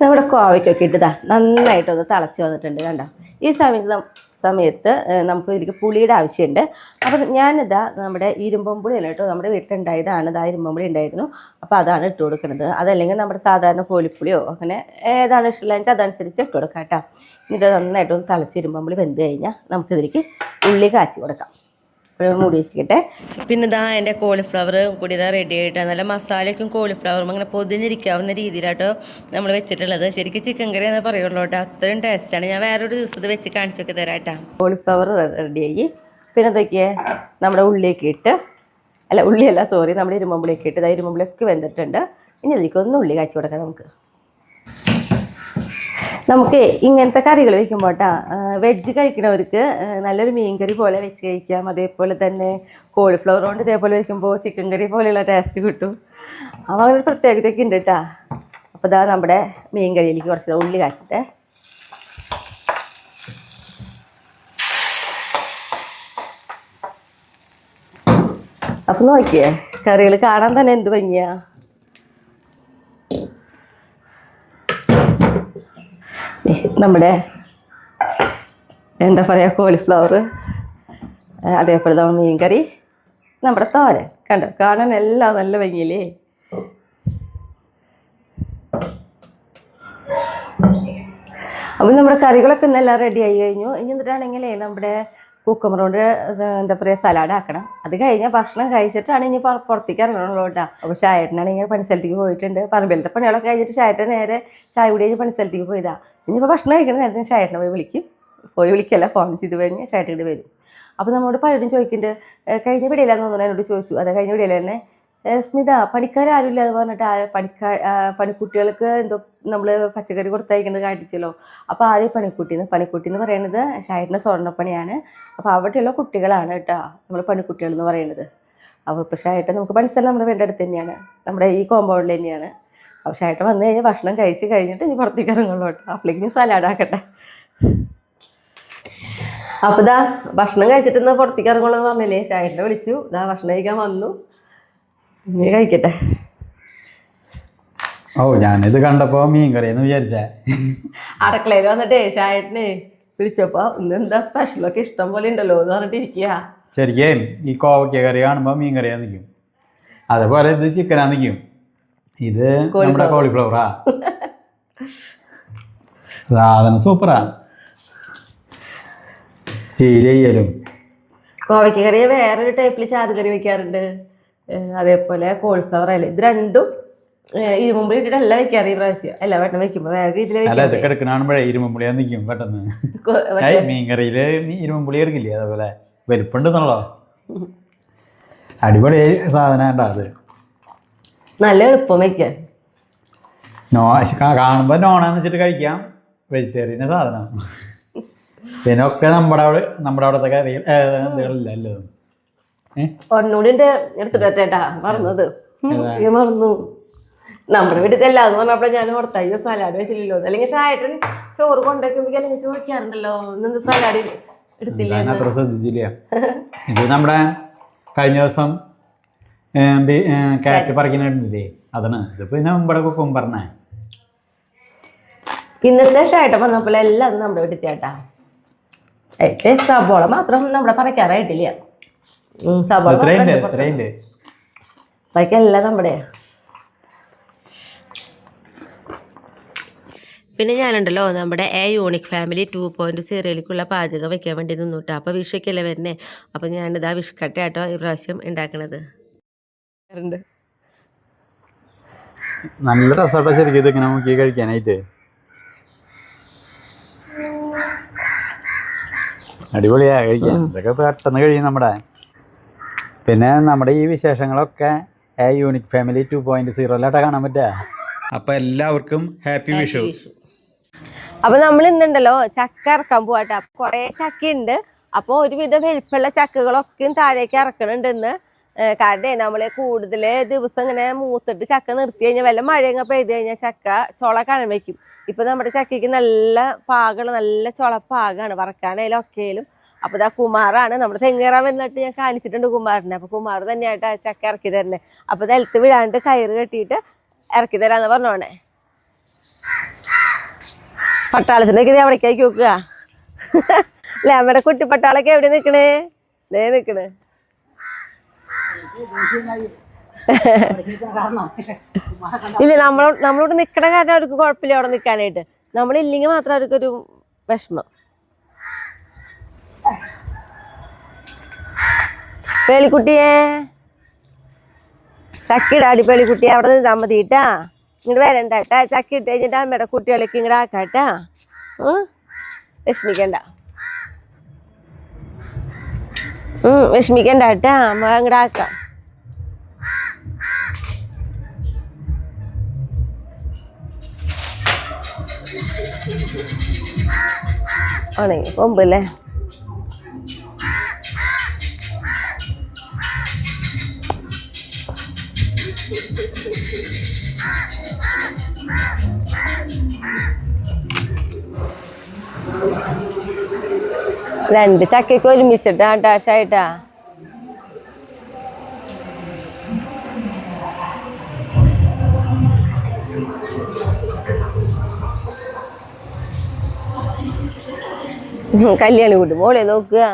നമ്മുടെ കോവയ്ക്കൊക്കെ ഇട്ടതാ നന്നായിട്ടൊന്ന് തിളച്ച് വന്നിട്ടുണ്ട് കണ്ടോ. ഈ സമയത്ത് നമുക്ക് ഇതിലേക്ക് പുളിയുടെ ആവശ്യമുണ്ട്. അപ്പം ഞാനിതാ നമ്മുടെ ഇരുമ്പമ്പുളിയല്ല കേട്ടോ, നമ്മുടെ വീട്ടിലുണ്ടായതാണ്. ഇതാ ഇരുമ്പമ്പുളി ഉണ്ടായിരുന്നു, അപ്പോൾ അതാണ് ഇട്ട് കൊടുക്കുന്നത്. അതല്ലെങ്കിൽ നമ്മുടെ സാധാരണ കോലിപ്പുളിയോ അങ്ങനെ ഏതാണ് ഇഷ്ടമുള്ളതെന്ന് വെച്ചാൽ അതനുസരിച്ച് ഇട്ട് കൊടുക്കാം കേട്ടോ. ഇത് നന്നായിട്ടൊന്ന് തിളച്ച് ഇരുമ്പമ്പുളി വെന്ത് കഴിഞ്ഞാൽ നമുക്കിതിലേക്ക് ഉള്ളി കാച്ചി കൊടുക്കാം. മൂടി വെച്ചിട്ടെ. പിന്നെ ഇതാ എൻ്റെ കോളിഫ്ലവർ കൂടി ഇതാ റെഡി ആയിട്ടാണ്. നല്ല മസാലയ്ക്കും കോളിഫ്ലവറും അങ്ങനെ പൊതിഞ്ഞിരിക്കാവുന്ന രീതിയിലാട്ടോ നമ്മൾ വെച്ചിട്ടുള്ളത്. ശരിക്കും ചിക്കൻ കറി എന്ന് പറയുള്ളൂ കേട്ടോ, അത്രയും ടേസ്റ്റാണ്. ഞാൻ വേറൊരു ദിവസത്തെ വെച്ച് കാണിച്ചൊക്കെ തരാം കേട്ടോ. കോളിഫ്ലവർ റെഡിയായി. പിന്നെ എന്തൊക്കെയാണ് നമ്മുടെ ഉള്ളിയൊക്കെ ഇട്ട്, അല്ല ഉള്ളിയല്ല സോറി, നമ്മുടെ ഇരുമ്പുളിയൊക്കെ ഇട്ട്, ഇരുമ്പുളിയൊക്കെ വെന്തിട്ടുണ്ട്. ഇനി അതിലേക്ക് ഒന്ന് ഉള്ളി കാച്ചി കൊടുക്കാം. നമുക്ക് ഇങ്ങനത്തെ കറികൾ വയ്ക്കുമ്പോൾ കേട്ടോ, വെജ് കഴിക്കുന്നവർക്ക് നല്ലൊരു മീൻ കറി പോലെ വെച്ച് കഴിക്കാം. അതേപോലെ തന്നെ കോളിഫ്ലവർ കൊണ്ട് ഇതേപോലെ വയ്ക്കുമ്പോൾ ചിക്കൻ കറി പോലെയുള്ള ടേസ്റ്റ് കിട്ടും. അപ്പോൾ അങ്ങനെ പ്രത്യേകതയൊക്കെ ഉണ്ട് കേട്ടോ. അപ്പോൾ ഇതാ നമ്മുടെ മീൻ കറിയിലേക്ക് കുറച്ച് ഉള്ളി കാച്ചിട്ടെ. അപ്പം നോക്കിയേ, കറികൾ കാണാൻ തന്നെ എന്ത് ഭംഗിയാ. നമ്മുടെ എന്താ പറയുക, കോളിഫ്ലവർ, അതേപോലെ നമ്മൾ മീൻ കറി, നമ്മുടെ തോരൻ കണ്ടോ, കാണാൻ എല്ലാം നല്ല ഭംഗിയില്ലേ. അപ്പം നമ്മുടെ കറികളൊക്കെ ഇന്നെല്ലാം റെഡി ആയി കഴിഞ്ഞു. ഇനി എന്നിട്ടാണെങ്കിലേ നമ്മുടെ കുക്കുമ്പർ കൊണ്ട് എന്താ പറയുക സലാഡ് ആക്കണം. അത് കഴിഞ്ഞാൽ ഭക്ഷണം കഴിച്ചിട്ടാണ് ഇനി പുറത്തേക്ക് ഇറങ്ങണമല്ലോ കേട്ടോ. അപ്പോൾ ഷായേട്ടനാണെങ്കിൽ പണിസ്ഥലത്തേക്ക് പോയിട്ടുണ്ട്. പറമ്പിലത്തെ പണികളൊക്കെ കഴിഞ്ഞിട്ട് ഷായേട്ടൻ നേരെ ചായ കുടി കഴിഞ്ഞ് പണിസ്ഥലത്തേക്ക് പോയതാ. ഇനിയിപ്പോൾ ഭക്ഷണം കഴിക്കുന്ന നേരത്തെ ഷായേട്ടനെ പോയി വിളിക്കല്ല, ഫോൺ ചെയ്ത് കഴിഞ്ഞ് ഷായേട്ടൻ വരും. അപ്പോൾ നമ്മളോട് പലരും ചോദിക്കുന്നുണ്ട്, കഴിഞ്ഞ വീഡിയോയിലാന്ന് തോന്നുന്നു എന്നോട് ചോദിച്ചു. അതെ, കഴിഞ്ഞ വീഡിയോയിൽ തന്നെ സ്മിത പണിക്കാരും ഇല്ല എന്ന് പറഞ്ഞിട്ട് പണിക്കുട്ടികൾക്ക് എന്തോ നമ്മൾ പച്ചക്കറി കൊടുത്തയക്കുന്നത് കാട്ടിച്ചല്ലോ. അപ്പോൾ ആരെയും പണിക്കുട്ടി എന്ന് പറയുന്നത് ഷായേട്ടൻ്റെ സ്വർണ്ണപ്പണിയാണ്. അപ്പോൾ അവിടെയുള്ള കുട്ടികളാണ് കേട്ടോ നമ്മൾ പണിക്കുട്ടികൾ എന്ന് പറയുന്നത്. അപ്പോൾ ഇപ്പോൾ ഷായേട്ടൻ നമുക്ക് പണിസ്ഥലം നമ്മുടെ വീടിൻ്റെ അടുത്ത് തന്നെയാണ്, നമ്മുടെ ഈ കോമ്പൗണ്ടിൽ തന്നെയാണ്. അപ്പോൾ ഷായേട്ടൻ വന്നു കഴിഞ്ഞാൽ ഭക്ഷണം കഴിച്ച് കഴിഞ്ഞിട്ട് ഇനി പുറത്തേക്ക് ഇറങ്ങുള്ളൂ കേട്ടോ. അപ്പോഴേക്കും സലാഡാക്കട്ടെ. അപ്പോൾ ഇതാ ഭക്ഷണം കഴിച്ചിട്ട് ഇന്ന് പുറത്തേക്ക് ഇറങ്ങുള്ളൂ എന്ന് പറഞ്ഞില്ലേ, ഷായേട്ടനെ വിളിച്ചു. ഇതാ ഭക്ഷണം കഴിക്കാൻ വന്നു, നീ കഴിക്കട്ടെ. ഓ, ഞാനിത് കണ്ടപ്പോൾ മീൻ കറിയെന്ന് വിചാരിച്ചേ. അടുക്കളയിൽ വന്നിട്ടേ ഷായേട്ടനെ വിളിച്ചപ്പോൾ ഇന്ന് എന്താ സ്പെഷ്യലൊക്കെ ഇഷ്ടം പോലെ ഉണ്ടല്ലോ എന്ന് പറഞ്ഞിട്ട് ഇരിക്കുക. ശരിക്കും ഈ കോവയ്ക്ക കറി കാണുമ്പോൾ മീൻ കറിയാ നിൽക്കും, അതേപോലെ ഇത് ചിക്കനാ നിൽക്കും, ഇത് നമ്മുടെ കോളിഫ്ലവറാ. സാധനം സൂപ്പറാ. ചീരയ്യലും കോവയ്ക്ക കറിയെ വേറൊരു ടൈപ്പിൽ ചാറ് കറി വെക്കാറുണ്ട്, അതേപോലെ കോളിഫ്ലവർ ആയാലും. ഇത് രണ്ടും ഇരുമ്പുളി ഇട്ടിട്ടല്ല വെക്കാറ് ഈ പ്രാവശ്യം. അല്ല വെട്ടം വെക്കുമ്പോൾ വേറെ രീതിയിൽ എടുക്കണാകുമ്പോഴേ ഇരുമ്പുളിയാ നിൽക്കും പെട്ടെന്ന്. മീൻ കറിയില് ഇരുമ്പുളി എടുക്കില്ലേ, അതേപോലെ വലിപ്പുണ്ടെന്നുള്ളോ. അടിപൊളി സാധനം കേട്ടോ അത്, നല്ല എളുപ്പം വെക്കാൻ. കാണുമ്പോൾ നോണാന്ന് വെച്ചിട്ട് കഴിക്കാം, വെജിറ്റേറിയൻ സാധനം. പിന്നെ ഒക്കെ നമ്മുടെ അവിടുത്തെ കറി എന്തുകളില്ലല്ലോ. ഒന്നുകൂടി എടുത്തിട്ടേട്ടാ മറന്നത്, മറന്നു. നമ്മുടെ വീട്ടിൽ എല്ലാന്ന് പറഞ്ഞപ്പോൾ ഞാൻ ഓർത്തായോ സലാഡ് വെച്ചില്ലല്ലോ. അല്ലെങ്കിൽ ഷായേട്ടൻ ചോറ് കൊണ്ടുവയ്ക്കുമ്പോൾ അല്ലെങ്കിൽ ചോദിക്കാറുണ്ടല്ലോ ഇന്ന് സലാഡ് എടുത്തില്ല. അത്ര ശ്രദ്ധിച്ചില്ല. ഇത് നമ്മുടെ കഴിഞ്ഞ ദിവസം കാറ്റ് പറിക്കുന്നില്ലേ, അതാണ്. ഇതിപ്പോ പിന്നെ ഇവിടെ കുക്കുംബറിനെ ഇന്നത്തെ ഷായേട്ടൻ പറഞ്ഞപ്പോൾ എല്ലാം അത് നമ്മുടെ വീട്ടിൽ ചേട്ടാ. സബോള മാത്രം നമ്മുടെ പറിക്കാറായിട്ടില്ല. സബോള പറിക്കല്ല നമ്മുടെ. പിന്നെ ഞാനുണ്ടല്ലോ നമ്മുടെ യൂണിക് ഫാമിലി 2.0 പാചകം വെക്കാൻ വേണ്ടി നിന്നുട്ടോ. അപ്പോൾ വിഷയ്ക്കല്ലേ വരുന്നേ, അപ്പോൾ ഞാനിതാ വിഷ്കട്ടയാട്ടോ ഈ പ്രാവശ്യം ഉണ്ടാക്കണത്. നല്ല രസമായിട്ടോ ശരിക്കും ഇതൊക്കെ നോക്കി കഴിക്കാനായിട്ട്. അടിപൊളിയാ കഴിക്കാൻ, ഇതൊക്കെ പെട്ടെന്ന് കഴിയും നമ്മുടെ. പിന്നെ നമ്മുടെ ഈ വിശേഷങ്ങളൊക്കെ യൂണിക് ഫാമിലി 2.0 കാണാൻ പറ്റുക. അപ്പൊ എല്ലാവർക്കും ഹാപ്പി വിഷു. അപ്പൊ നമ്മൾ ഇന്നുണ്ടല്ലോ ചക്ക ഇറക്കാൻ പോവാട്ടെ. കുറെ ചക്ക ഉണ്ട്. അപ്പോൾ ഒരുവിധം വലിപ്പമുള്ള ചക്കകളൊക്കെയും താഴേക്ക് ഇറക്കണുണ്ട് ഇന്ന്. കാരണം നമ്മൾ കൂടുതൽ ദിവസം ഇങ്ങനെ മൂത്തിട്ട് ചക്ക നിർത്തി കഴിഞ്ഞാൽ വല്ല മഴയൊക്കെ പെയ്ത് കഴിഞ്ഞാൽ ചക്ക ചുള കനം വയ്ക്കും. ഇപ്പം നമ്മുടെ ചക്കയ്ക്ക് നല്ല പാകമാണ്, നല്ല ചുളപ്പാകാണ് വറക്കാനായാലും ഒക്കെയാലും. അപ്പോൾ ഇതാ കുമാറാണ് നമ്മുടെ തെങ്ങേറാൻ വന്നിട്ട് ഞാൻ കാണിച്ചിട്ടുണ്ട് കുമാറിനെ. അപ്പോൾ കുമാർ തന്നെയായിട്ട് ആ ചക്ക ഇറക്കി തരുന്നത്. അപ്പോൾ നിലത്ത് വീഴാണ്ട് കയറ് കെട്ടിയിട്ട് ഇറക്കി തരാമെന്ന് പറഞ്ഞോണേ. പട്ടാളത്തിനൊക്കെ ഇത് എവിടേക്കാക്കി നോക്കുക അല്ലേ? നമ്മുടെ കുട്ടി പട്ടാളൊക്കെ എവിടെ നിൽക്കണേ? ദേ നിൽക്കണേ. ഇല്ല, നമ്മളിവിടെ നിൽക്കണ കാരണം അവർക്ക് കുഴപ്പമില്ല അവിടെ നിൽക്കാനായിട്ട്. നമ്മളില്ലെങ്കിൽ മാത്രം അവർക്കൊരു വിഷമം. പേളിക്കുട്ടിയെ ചക്കിടാടി, പേളിക്കുട്ടിയെ അവിടെ നിന്നാ മതിട്ടാ, ഇങ്ങോട്ട് വരണ്ടാട്ടാ. ചക്കി ഇട്ട് കഴിഞ്ഞിട്ട് അമ്മയുടെ കുട്ടികളൊക്കെ ഇങ്ങോട്ട് ആക്കാട്ടാ. വിഷമിക്കണ്ട, വിഷമിക്കണ്ട കേട്ടാ, അമ്മ ഇങ്ങോട്ട് ആക്കാം. ആണേ കൊമ്പല്ലേ. രണ്ട് ചക്കയ്ക്ക് ഒരുമിച്ചിട്ടാ ടാഷായിട്ടാ. കല്യാണി കൂട്ടി മോളെ നോക്കുക.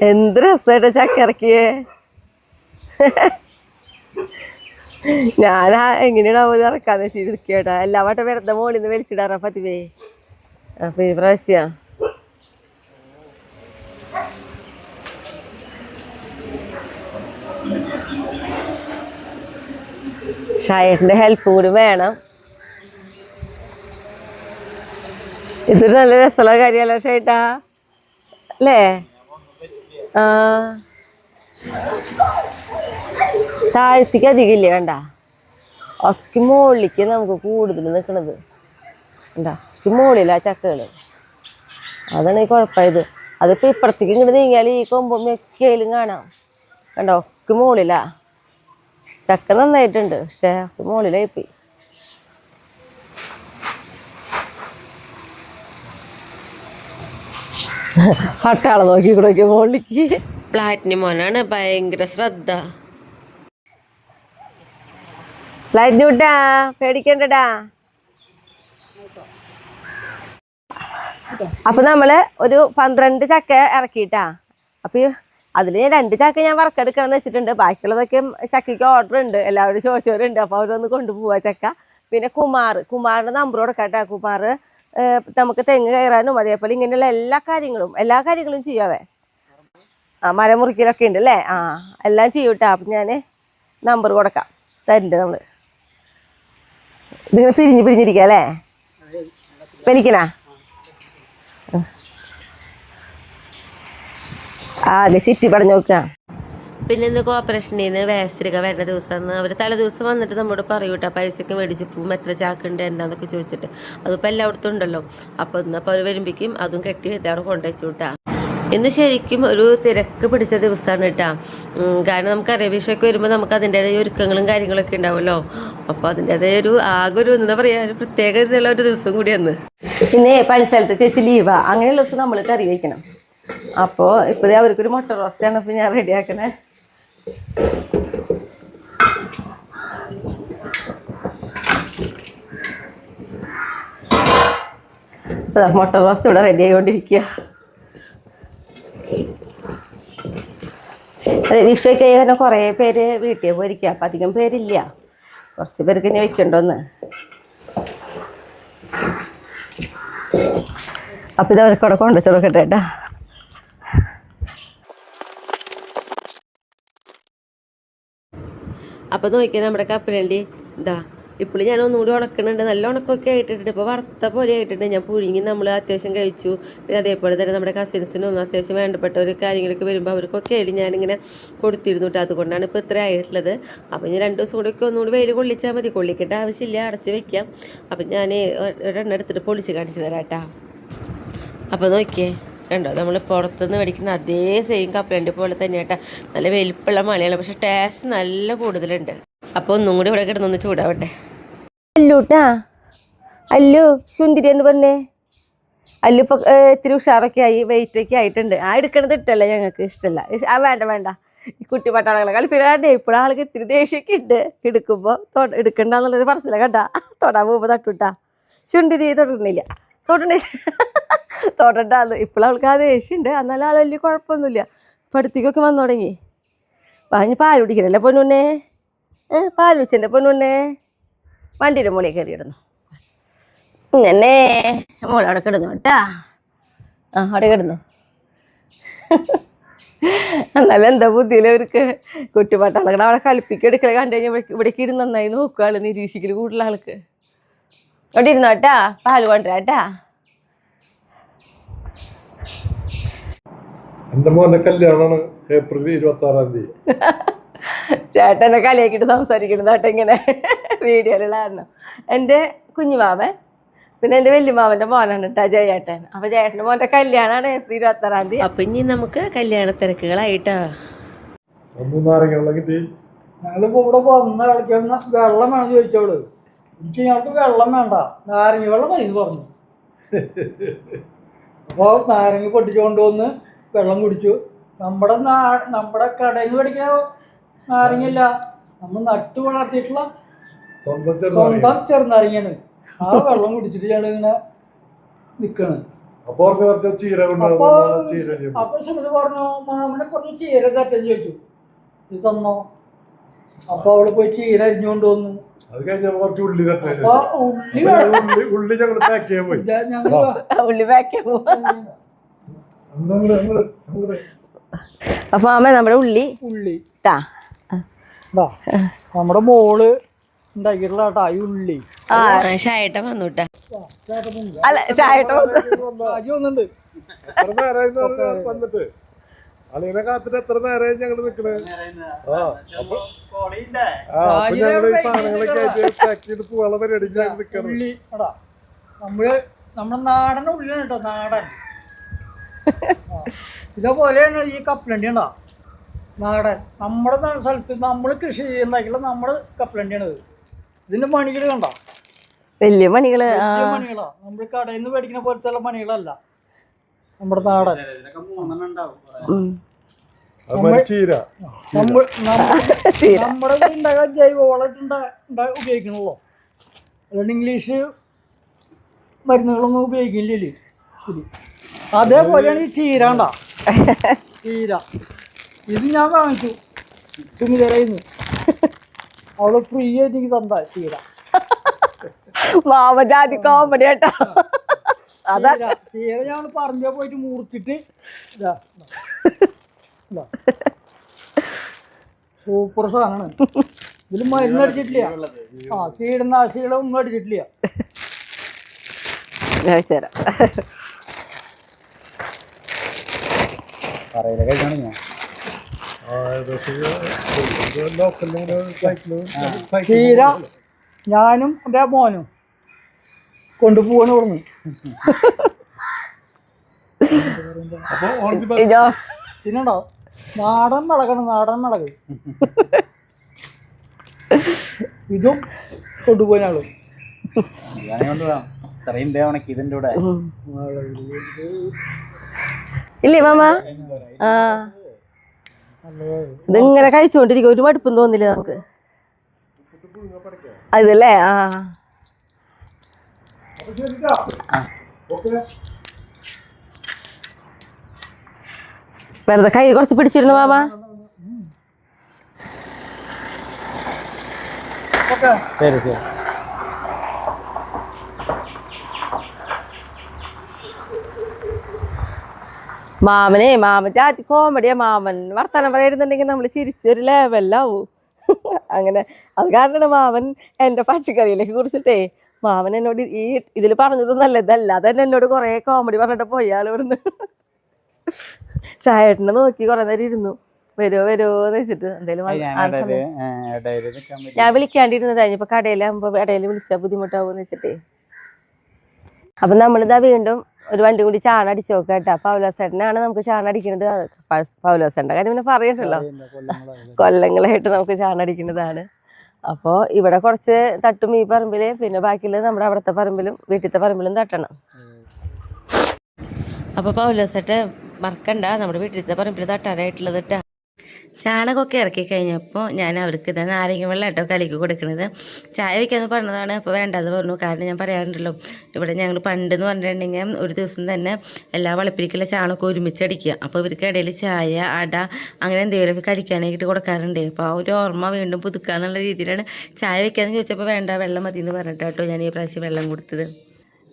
എന്ത് രസമായിട്ടാ ചക്ക ഇറക്കിയേ. ഞാൻ എങ്ങനെയാണ് അവ ഇറക്കാന്ന് വെച്ചിരിക്കേട്ടാ. എല്ലാ വട്ടം വെറുതെ മോളിൽ നിന്ന് വലിച്ചിടാറാ പതിവേ. അപ്പൊ ഈ പ്രാവശ്യം ഷായറ്റിന്റെ ഹെൽപ്പ് കൂടി വേണം. ഇതൊരു നല്ല രസമുള്ള കാര്യമല്ലോ ഷേട്ടാ, അല്ലേ? താഴ്ത്തിക്ക് അധികം ഇല്ലേ കണ്ട, ഒക്കെ മുകളിലേക്ക് നമുക്ക് കൂടുതൽ നിൽക്കണത് കണ്ടാ. മുകളിലാ ചക്കകള്, അതാണ് ഈ കുഴപ്പമായത്. അതിപ്പോൾ ഇപ്പുറത്തേക്ക് ഇങ്ങോട്ട് നീങ്ങിയാൽ ഈ കൊമ്പും മിക്കയിലും കാണാം കണ്ടോ. ഒക്കെ മുകളിലാ ചക്ക നന്നായിട്ടുണ്ട്, പക്ഷെ ഒക്കെ മുകളിലായിപ്പോയി. പട്ടാളം നോക്കി കൂടെ മുകളിലേക്ക്. പ്ലാറ്റിനി മോനാണ് ഭയങ്കര ശ്രദ്ധ. പ്ലാറ്റിനി വിട്ടാ പേടിക്കണ്ടടാ. അപ്പൊ നമ്മള് ഒരു 12 ചക്ക ഇറക്കിട്ടാ. അപ്പൊ അതില് 2 ചക്ക ഞാൻ വറക്കെടുക്കണം എന്ന് വെച്ചിട്ടുണ്ട്. ബാക്കിയുള്ളതൊക്കെ ചക്കയ്ക്ക് ഓർഡർ ഉണ്ട്, എല്ലാവരും ചോദിച്ചവരുണ്ട്. അപ്പൊ അവരൊന്ന് കൊണ്ടുപോവാ ചക്ക. പിന്നെ കുമാറിന്റെ നമ്പർ കൊടുക്കട്ടാ. കുമാർ നമുക്ക് തെങ്ങ് കയറാനും അതേപോലെ ഇങ്ങനെയുള്ള എല്ലാ കാര്യങ്ങളും ചെയ്യാവേ. മരം മുറിക്കലൊക്കെ ഉണ്ട് അല്ലേ? എല്ലാം ചെയ്യൂട്ടാ. അപ്പം ഞാൻ നമ്പർ കൊടുക്കാം, തരുന്നുണ്ട്. നമ്മൾ ഇതിങ്ങനെ പിരിഞ്ഞിരിക്കുക അല്ലേ? വലിക്കണ ആകെ ചുറ്റി പടഞ്ഞു നോക്കുക. പിന്നെ ഇന്ന് കോർപ്പറേഷനിൽ നിന്ന് വേസ്റ്റിലൊക്കെ വരുന്ന ദിവസം അവർ തലേ ദിവസം വന്നിട്ട് നമ്മോട് പറയൂട്ടാ, പൈസയ്ക്ക് മേടിച്ച് പോവും, എത്ര ചാക്കുണ്ട് എന്താന്നൊക്കെ ചോദിച്ചിട്ട്. അതിപ്പോൾ എല്ലായിടത്തും ഉണ്ടല്ലോ. അപ്പോൾ ഇന്നപ്പോൾ അവർ വരുമ്പോഴേക്കും അതും കെട്ടി ഇതാണ് കൊണ്ടുവച്ചു വിട്ടാ. ഇന്ന് ശരിക്കും ഒരു തിരക്ക് പിടിച്ച ദിവസമാണ് കേട്ടാ. കാരണം നമുക്കറിയാം വിഷയൊക്കെ വരുമ്പോൾ നമുക്ക് അതിൻ്റെതായ ഒരുക്കങ്ങളും കാര്യങ്ങളൊക്കെ ഉണ്ടാവുമല്ലോ. അപ്പോൾ അതിൻ്റെതായ ആകെ ഒരു എന്താ പറയുക, ഒരു പ്രത്യേക ഇതുള്ള ഒരു ദിവസം കൂടിയാണ്. പിന്നെ പണിസ്ഥലത്ത് ചേച്ചി ലീവാ, അങ്ങനെയുള്ള ദിവസം നമ്മൾ കറി വയ്ക്കണം. അപ്പോൾ ഇപ്പോഴേ അവർക്കൊരു മുട്ട റോസ്റ്റാണ് ഇപ്പോൾ ഞാൻ റെഡിയാക്കണേ. മുട്ട റോസ്റ്റ് ഇവിടെ റെഡി ആയിക്കൊണ്ടിരിക്കുക. അതെ, വിഷയൊക്കെ തന്നെ കുറേ പേര് വീട്ടിൽ പോയിരിക്കുക. അപ്പം അധികം പേരില്ല, കുറച്ച് പേർക്ക് ഇനി വെക്കണ്ടോന്ന്. അപ്പം ഇത് അവർക്കവിടെ കൊണ്ടുവച്ച് കൊടുക്കട്ടെ കേട്ടോ. അപ്പോൾ നോക്കിയാൽ നമ്മുടെ കപ്പലണ്ടി ഇതാ ഇപ്പോഴും ഞാൻ ഒന്നുകൂടി ഉണക്കുന്നുണ്ട്. നല്ല ഉണക്കമൊക്കെ ആയിട്ടുണ്ട്. ഇപ്പോൾ വറുത്ത പോലെ ആയിട്ടുണ്ട്. ഞാൻ പുഴുങ്ങി നമ്മൾ അത്യാവശ്യം കഴിച്ചു. പിന്നെ അതേപോലെ തന്നെ നമ്മുടെ കസിൻസിനും അത്യാവശ്യം വേണ്ടപ്പെട്ട ഒരു കാര്യങ്ങളൊക്കെ വരുമ്പോൾ അവർക്കൊക്കെ ആയിട്ട് ഞാനിങ്ങനെ കൊടുത്തിരുന്നു കേട്ടോ. അതുകൊണ്ടാണ് ഇപ്പോൾ ഇത്ര ആയിട്ടുള്ളത്. അപ്പോൾ ഇനി 2 ദിവസം കൂടെയൊക്കെ ഒന്നുകൂടി വെയിൽ കൊള്ളിച്ചാൽ മതി. കൊള്ളിക്കേണ്ട ആവശ്യമില്ല, അടച്ച് വെക്കാം. അപ്പം ഞാൻ ഒരെണ്ണം എടുത്തിട്ട് പൊളിച്ച് കാണിച്ചു തരാം കേട്ടോ. അപ്പോൾ നോക്കിയേ, കണ്ടോ, നമ്മൾ പുറത്തുനിന്ന് മേടിക്കുന്ന അതേ സെയിം കപ്പലണ്ടി പോലെ തന്നെ കേട്ടോ. നല്ല വലിപ്പമുള്ള മലയാണ്, പക്ഷേ ടേസ്റ്റ് നല്ല കൂടുതലുണ്ട്. അപ്പോൾ ഒന്നും കൂടി ഇവിടെ കിടന്നൊന്ന് ചൂടാവട്ടെ. അല്ലൂട്ടാ, അല്ലു സുന്ദരി എന്ന് പറഞ്ഞേ. അല്ലു ഇപ്പോൾ ഇത്തിരി ഉഷാറൊക്കെ ആയി, വെയിറ്റൊക്കെ ആയിട്ടുണ്ട്. ആ എടുക്കണത് ഇഷ്ടമല്ല, ഞങ്ങൾക്ക് ഇഷ്ടമല്ല. ആ വേണ്ട വേണ്ട, ഈ കുട്ടി പട്ടാളങ്ങളെ കളിപ്പിടാണ്ടേ. ഇപ്പോഴും ആൾക്ക് ഇത്തിരി ദേഷ്യമൊക്കെ ഉണ്ട്. എടുക്കുമ്പോൾ എടുക്കണ്ടെന്നുള്ളൊരു പറച്ചില്ല കേട്ടാ. തൊടാൻ പോകുമ്പോൾ തട്ടുട്ടാ. സുന്ദരി തൊടണില്ല, തൊടണ്ടാന്ന്. ഇപ്പോഴും അവൾക്ക് ആ ദേഷ്യമുണ്ട്. എന്നാലും ആൾ വലിയ കുഴപ്പമൊന്നുമില്ല. പഠിത്തേക്കൊക്കെ വന്നു തുടങ്ങി. പറഞ്ഞ് പാൽ കുടിക്കണല്ലേ പൊന്നുണ്ണേ, പാൽ വെച്ചിൻ്റെ പൊന്നുണ്ണേ. വണ്ടിയുടെ മുകളിൽ കയറിയിടുന്നു. ഇങ്ങനെ മോളെ അവിടെ കിടന്നു കേട്ടാ. അവിടെ കിടന്നു. എന്നാലും എന്താ ബുദ്ധിയില്ല അവർക്ക്. കുട്ടിപ്പട്ടാളങ്ങളെ അവളെ കളിപ്പിക്കെടുക്കൽ കണ്ടു കഴിഞ്ഞാൽ ഇവിടേക്ക് ഇരുന്ന് നന്നായി നോക്കുക. ആള് നിരീക്ഷിക്കൽ കൂടുതൽ ആൾക്ക്. അവിടെ ഇരുന്നോ കേട്ടാ, പാല് കൊണ്ടുവരാട്ടാ. എന്റെ മോന്റെ കല്യാണമാണ് ഏപ്രിൽ 26-ാം തീയതി. ചേട്ടനെ കളിയാക്കിയിട്ട് സംസാരിക്കണം കേട്ടോ ഇങ്ങനെ വീഡിയോയിലുള്ള കാരണം. എൻ്റെ കുഞ്ഞുമാവൻ പിന്നെ എൻ്റെ വലിയമാവൻ്റെ മോനാണ് കേട്ടോ ജയേട്ടൻ. അപ്പോൾ ജയേട്ടൻ്റെ മോൻ്റെ കല്യാണമാണ് ഏപ്രിൽ 26-ാം തീയതി. അപ്പം ഇനി നമുക്ക് കല്യാണ തിരക്കുകളായിട്ടാ. ഞങ്ങളിപ്പോൾ ഇവിടെ വന്ന കളിക്കുന്ന വെള്ളം വേണം ചോദിച്ചോളൂ. എനിക്ക് ഞങ്ങൾക്ക് വെള്ളം വേണ്ട, നാരങ്ങ വെള്ളം മതി എന്ന് പറഞ്ഞു. അപ്പോൾ നാരങ്ങ പൊട്ടിച്ചു കൊണ്ടുവന്ന് വെള്ളം കുടിച്ചു. നമ്മുടെ കടയിൽ നിന്ന് മേടിക്കുന്ന നാരങ്ങയല്ല, നമ്മൾ നട്ടു വളർത്തിയിട്ടുള്ള സ്വന്തം ചെറുനാരങ്ങയാണ്. ആ വെള്ളം കുടിച്ചിട്ട് ഞങ്ങൾ ഇങ്ങനെ നിൽക്കണ്. അപ്പൊ സുമതി പറഞ്ഞു, മാമനെ കുറച്ച് ചീര തട്ടെന്ന് ചോദിച്ചു. ഇത് തന്നോ? അപ്പൊ അവള് പോയി ചീര അരിഞ്ഞുകൊണ്ട് വന്നു. അത് കഴിഞ്ഞപ്പോ കുറച്ച് ഉള്ളി ഉള്ളി ഞങ്ങൾ പാക്ക് ചെയ്യാൻ പോയി. ഉള്ളി പാക്ക് അപ്പൊ അമ്മ നമ്മുടെ ഉള്ളി ട്ടാ. നമ്മുടെ മോള് ഉണ്ടാക്കിയിട്ടുള്ള കേട്ടാ ഈ ഉള്ളി. ഷായേട്ടൻ വന്നു കേട്ടാ. അല്ല ചേട്ടൻ വന്നിട്ടുണ്ട്. വന്നിട്ട് അളിയനെ കാത്തിട്ട് എത്ര നേരമായി ഞങ്ങള് നിക്കണേ. ഞങ്ങള് ഈ സാധനങ്ങളൊക്കെ ആയിട്ട് പാക്ക് ചെയ്ത് പോവാനുള്ള പരിപാടി നിക്കണം. ഉള്ളി എടാ, നമ്മുടെ നാടൻ ഉള്ളിയാണ് കേട്ടോ, നാടൻ. ഇതേപോലെയാണ് ഈ കപ്പലണ്ടി ഉണ്ടാ, നാടൻ. നമ്മുടെ സ്ഥലത്ത് നമ്മൾ കൃഷി ചെയ്യുന്നതായിട്ടുള്ള നമ്മുടെ കപ്പലണ്ടിയാണിത്. ഇതിന്റെ മണികൾ കണ്ട, വലിയ മണികള്. മണികളാ, നമ്മൾ കടയിൽ നിന്ന് മേടിക്കുന്ന പോലത്തെ മണികളല്ല, നമ്മുടെ നാടൻ. നമ്മുടെ ഉണ്ടാകാൻ ജൈവവളം ഉപയോഗിക്കണല്ലോ, അല്ലാണ്ട് ഇംഗ്ലീഷ് മരുന്നുകളൊന്നും ഉപയോഗിക്കില്ലേ. അതേപോലെയാണ് ഈ ചീര ഉണ്ടാ, ചീര. ഇത് ഞാൻ വാങ്ങിച്ചു തുണിതരയിന്ന്. അവള് ഫ്രീ ആയിട്ട് എനിക്ക് തന്ന ചീര. മാമജാതി കോമഡി കേട്ടോ. അതാ ചീര ഞാൻ പറമ്പിൽ പോയിട്ട് മുറിച്ചിട്ട് സൂപ്പർ സാധനമാണ്. ഇതിൽ മരുന്നടിച്ചിട്ടില്ല, കീടനാശികളൊന്നും അടിച്ചിട്ടില്ല. ചോദിച്ചുതരാം. ചീര ഞാനും എൻ്റെ മോനും കൊണ്ടുപോകാൻ തുടങ്ങി. പിന്നെണ്ടോ നാടൻ മിളകാണ്, നാടൻ മിളക്. ഇതും കൊണ്ടുപോയി ഞങ്ങള്. ഇല്ലേ മാമ? ആ, ഇതിങ്ങനെ കഴിച്ചുകൊണ്ടിരിക്കും, ഒരു മടുപ്പും തോന്നില്ല നമുക്ക്. അതല്ലേ? ആ, വെറുതെ കൈ കുറച്ച് പിടിച്ചിരുന്നു മാമ. ശരി ശരി. മാമൻ ജാതി കോമഡിയാ. മാമൻ വർത്തമാനം പറയുന്നുണ്ടെങ്കിൽ നമ്മൾ ചിരിച്ചൊരു ലെവലാവൂ. അങ്ങനെ അത് കാരണമാണ് മാമൻ എൻ്റെ പച്ചക്കറിയിലേക്ക് കുറിച്ചിട്ടേ മാമൻ എന്നോട് ഈ ഇതിൽ പറഞ്ഞതൊന്നല്ല, ഇതല്ല തന്നെ എന്നോട് കുറേ കോമഡി പറഞ്ഞിട്ട് പോയാൾ ഇവിടുന്ന്. ഷായേട്ടനെ നോക്കി കുറേ നേരം ഇരുന്നു, വരുമോ എന്ന് വെച്ചിട്ട്. എന്തായാലും ഞാൻ വിളിക്കാണ്ടിരുന്നതായി, ഇപ്പൊ കടയിലാകുമ്പോ ഇടയിൽ വിളിച്ചാൽ ബുദ്ധിമുട്ടാവുമെന്ന് വെച്ചിട്ടേ. അപ്പം നമ്മളിതാ വീണ്ടും ഒരു വണ്ടി കൂടി ചാണ അടിച്ചു നോക്കാം കേട്ടോ. പൗലോസേട്ടനാണ് നമുക്ക് ചാണ അടിക്കുന്നത്. പൗലോസേട്ടൻ്റെ കാര്യം പിന്നെ പറയണ്ടല്ലോ, കൊല്ലങ്ങളായിട്ട് നമുക്ക് ചാണ അടിക്കുന്നതാണ്. അപ്പോൾ ഇവിടെ കുറച്ച് തട്ടും ഈ പറമ്പിൽ, പിന്നെ ബാക്കിയുള്ളത് നമ്മുടെ അവിടുത്തെ പറമ്പിലും വീട്ടിലത്തെ പറമ്പിലും തട്ടണം. അപ്പോൾ പൗലോസേട്ടൻ മറക്കണ്ട, നമ്മുടെ വീട്ടിലത്തെ പറമ്പിൽ തട്ടാനായിട്ടുള്ളത് കേട്ടോ. ചാണകമൊക്കെ ഇറക്കി കഴിഞ്ഞപ്പോൾ ഞാൻ അവർക്ക് ഇതാ നാരങ്ങ വെള്ളം കേട്ടോ കലക്കി കൊടുക്കുന്നത്. ചായ വയ്ക്കാമെന്ന് പറഞ്ഞതാണ്, അപ്പോൾ വേണ്ടെന്ന് പറഞ്ഞു. കാരണം ഞാൻ പറയാറുണ്ടല്ലോ, ഇവിടെ ഞങ്ങൾ പണ്ടെന്ന് പറഞ്ഞിട്ടുണ്ടെങ്കിൽ ഒരു ദിവസം തന്നെ എല്ലാ വളപ്പിലേക്കുള്ള ചാണകമൊക്കെ ഒരുമിച്ചടിക്കുക. അപ്പോൾ ഇവർക്ക് ഇടയിൽ ചായ, അട അങ്ങനെ എന്തെങ്കിലുമൊക്കെ കഴിക്കാനായിട്ട് കൊടുക്കാറുണ്ട്. അപ്പോൾ ആ ഒരു ഓർമ്മ വീണ്ടും പുതുക്കുക എന്നുള്ള രീതിയിലാണ് ചായ വയ്ക്കാമെന്ന് ചോദിച്ചപ്പോൾ വേണ്ട വെള്ളം മതി എന്ന് പറഞ്ഞിട്ട് കേട്ടോ ഞാൻ ഈ പ്രാവശ്യം വെള്ളം കൊടുത്തത്.